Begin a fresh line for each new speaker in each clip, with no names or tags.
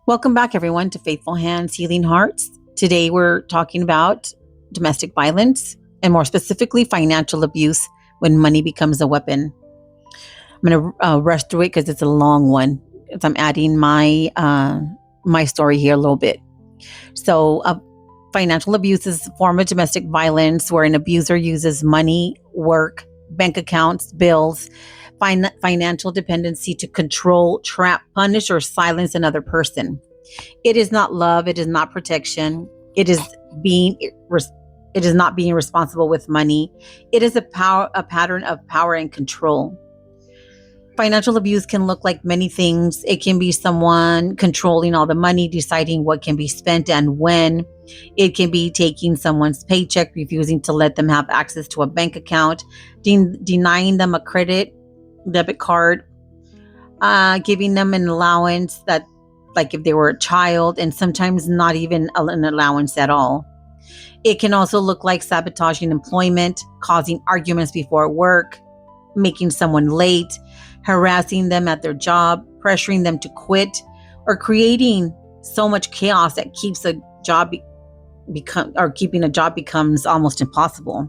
Welcome back, everyone, to Faithful Hands Healing Hearts. Today, we're talking about domestic violence and more specifically, financial abuse when money becomes a weapon. I'm going to rush through it because it's a long one. So I'm adding my story here a little bit. So, financial abuse is a form of domestic violence where an abuser uses money, work, bank accounts, bills, financial dependency to control, trap, punish, or silence another person. It is not love. It is not protection. It is being. It is not being responsible with money. It is a pattern of power and control. Financial abuse can look like many things. It can be someone controlling all the money, deciding what can be spent and when. It can be taking someone's paycheck, refusing to let them have access to a bank account, denying them a debit card, giving them an allowance that, like if they were a child, and sometimes not even an allowance at all. It can also look like sabotaging employment, causing arguments before work, making someone late, harassing them at their job, pressuring them to quit, or creating so much chaos that keeps a job keeping a job becomes almost impossible.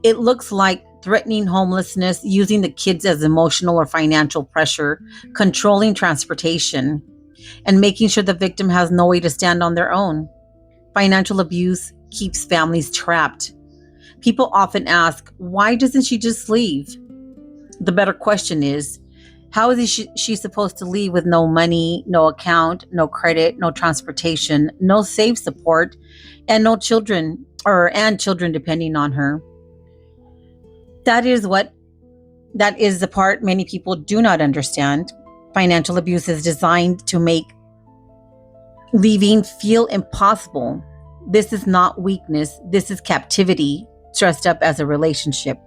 It looks like threatening homelessness, using the kids as emotional or financial pressure, controlling transportation, and making sure the victim has no way to stand on their own. Financial abuse keeps families trapped. People often ask, why doesn't she just leave? The better question is, how is she supposed to leave with no money, no account, no credit, no transportation, no safe support, and no children and children depending on her? That is the part many people do not understand. Financial abuse is designed to make leaving feel impossible. This is not weakness. This is captivity dressed up as a relationship.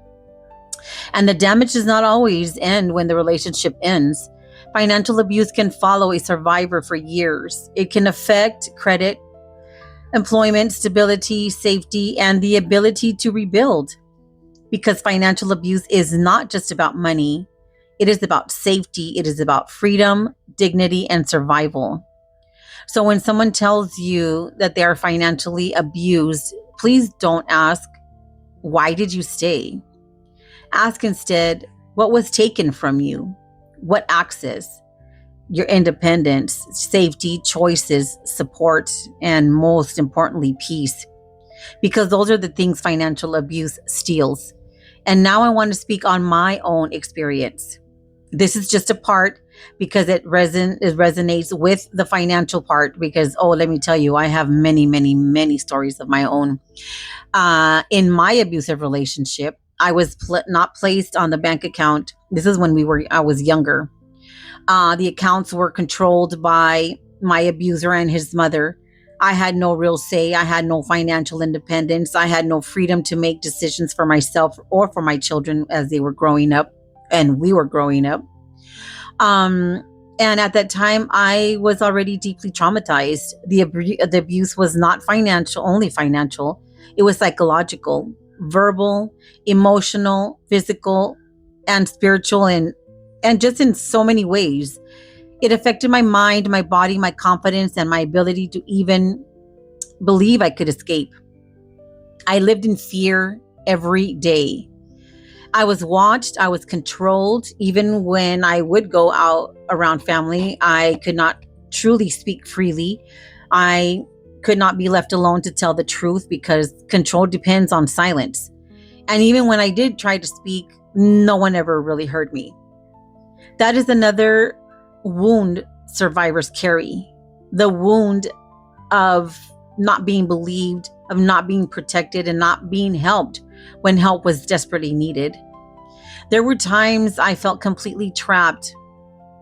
And the damage does not always end when the relationship ends. Financial abuse can follow a survivor for years. It can affect credit, employment, stability, safety, and the ability to rebuild. Because financial abuse is not just about money, it is about safety, it is about freedom, dignity, and survival. So when someone tells you that they are financially abused, please don't ask, why did you stay? Ask instead, what was taken from you? What access? Your independence, safety, choices, support, and most importantly, peace. Because those are the things financial abuse steals. And now I want to speak on my own experience. This is just a part because it resonates with the financial part because, let me tell you, I have many, many, many stories of my own. In my abusive relationship, I was not placed on the bank account. This is when I was younger. The accounts were controlled by my abuser and his mother. I had no real say. I had no financial independence. I had no freedom to make decisions for myself or for my children as they were growing up and we were growing up. And at that time, I was already deeply traumatized. The abuse was not only financial. It was psychological, verbal, emotional, physical, and spiritual, and just in so many ways. It affected my mind, my body, my confidence, and my ability to even believe I could escape. I lived in fear every day. I was watched, I was controlled. Even when I would go out around family, I could not truly speak freely. I could not be left alone to tell the truth because control depends on silence. And even when I did try to speak, no one ever really heard me. That is another wound survivors carry. The wound of not being believed, of not being protected, and not being helped when help was desperately needed. There were times I felt completely trapped.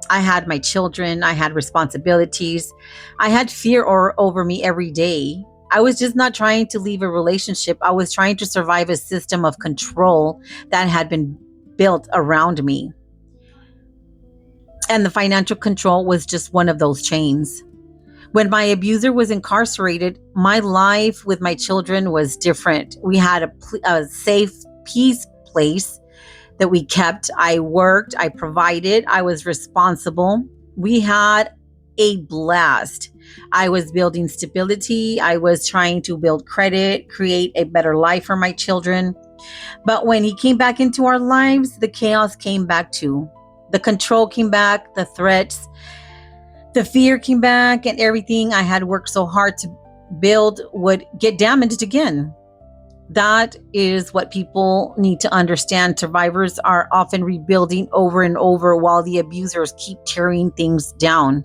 I had my children, I had responsibilities, I had fear over me every day. I was just not trying to leave a relationship. I was trying to survive a system of control that had been built around me. And the financial control was just one of those chains. When my abuser was incarcerated, my life with my children was different. We had a safe, peace place that we kept. I worked, I provided, I was responsible. We had a blast. I was building stability. I was trying to build credit, create a better life for my children. But when he came back into our lives, the chaos came back too. The control came back, the threats, the fear came back, and everything I had worked so hard to build would get damaged again. That is what people need to understand. Survivors are often rebuilding over and over while the abusers keep tearing things down.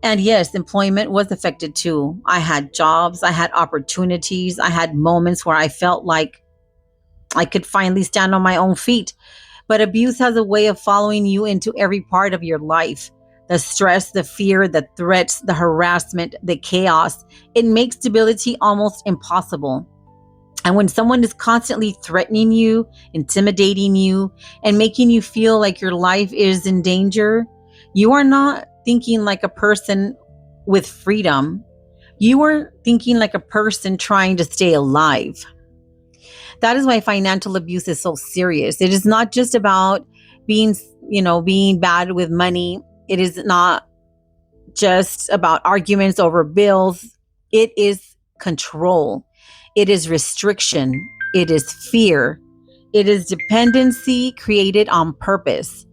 And yes, employment was affected too. I had jobs, I had opportunities, I had moments where I felt like I could finally stand on my own feet. But abuse has a way of following you into every part of your life. The stress, the fear, the threats, the harassment, the chaos. It makes stability almost impossible. And when someone is constantly threatening you, intimidating you, and making you feel like your life is in danger, you are not thinking like a person with freedom. You are thinking like a person trying to stay alive. That is why financial abuse is so serious. It is not just about being, being bad with money. It is not just about arguments over bills. It is control. It is restriction. It is fear. It is dependency created on purpose.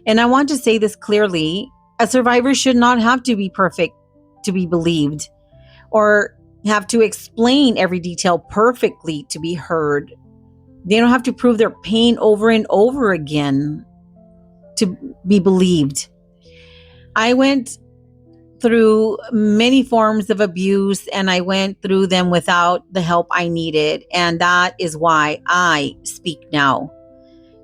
And I want to say this clearly. A survivor should not have to be perfect to be believed, or have to explain every detail perfectly to be heard. They don't have to prove their pain over and over again to be believed. I went through many forms of abuse, and I went through them without the help I needed. And that is why I speak now.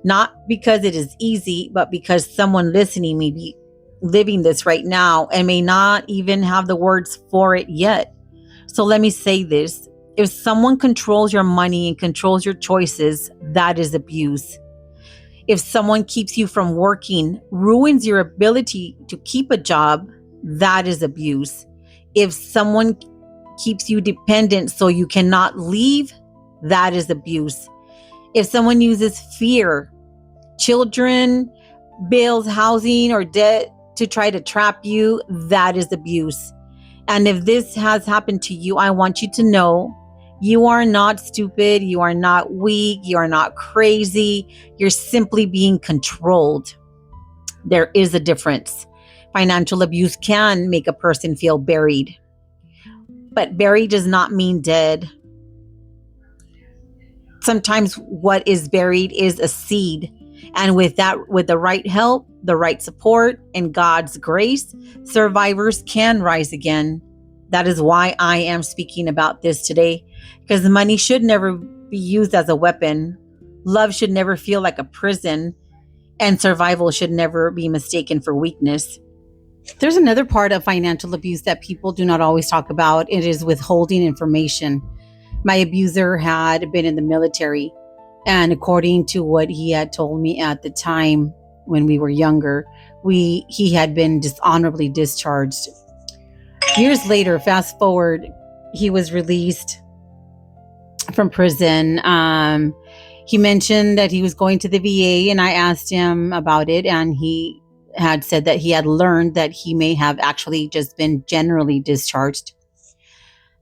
Not because it is easy, but because someone listening may be living this right now and may not even have the words for it yet. So let me say this. If someone controls your money and controls your choices, that is abuse. If someone keeps you from working, ruins your ability to keep a job, that is abuse. If someone keeps you dependent so you cannot leave, that is abuse. If someone uses fear, children, bills, housing, or debt to try to trap you, that is abuse. And if this has happened to you, I want you to know you are not stupid. You are not weak. You are not crazy. You're simply being controlled. There is a difference. Financial abuse can make a person feel buried, but buried does not mean dead. Sometimes what is buried is a seed. And with the right help, the right support, and God's grace, survivors can rise again. That is why I am speaking about this today, because money should never be used as a weapon. Love should never feel like a prison, and survival should never be mistaken for weakness. There's another part of financial abuse that people do not always talk about. It is withholding information. My abuser had been in the military, and according to what he had told me at the time when we were younger, he had been dishonorably discharged. Years later, fast forward, he was released from prison. He mentioned that he was going to the VA, and I asked him about it, and he had said that he had learned that he may have actually just been generally discharged.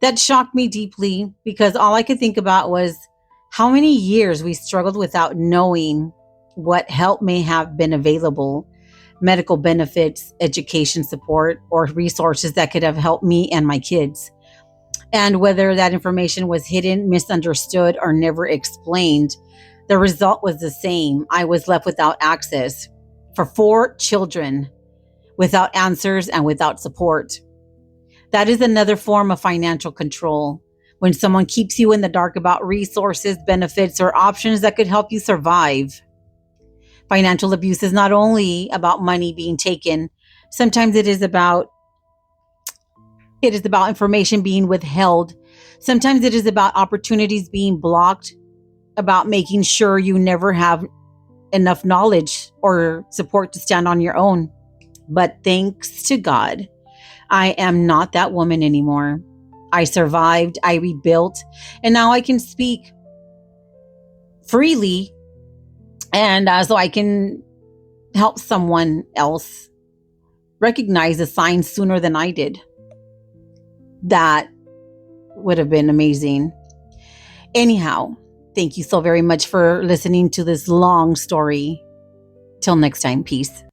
That shocked me deeply, because all I could think about was how many years we struggled without knowing what help may have been available, medical benefits, education support, or resources that could have helped me and my kids. And whether that information was hidden, misunderstood, or never explained, the result was the same. I was left without access for 4 children, without answers and without support. That is another form of financial control. When someone keeps you in the dark about resources, benefits, or options that could help you survive. Financial abuse is not only about money being taken. Sometimes it is about information being withheld. Sometimes it is about opportunities being blocked, about making sure you never have enough knowledge or support to stand on your own. But thanks to God, I am not that woman anymore. I survived, I rebuilt, and now I can speak freely, and so I can help someone else recognize the signs sooner than I did. That would have been amazing. Anyhow, thank you so very much for listening to this long story. Till next time, peace.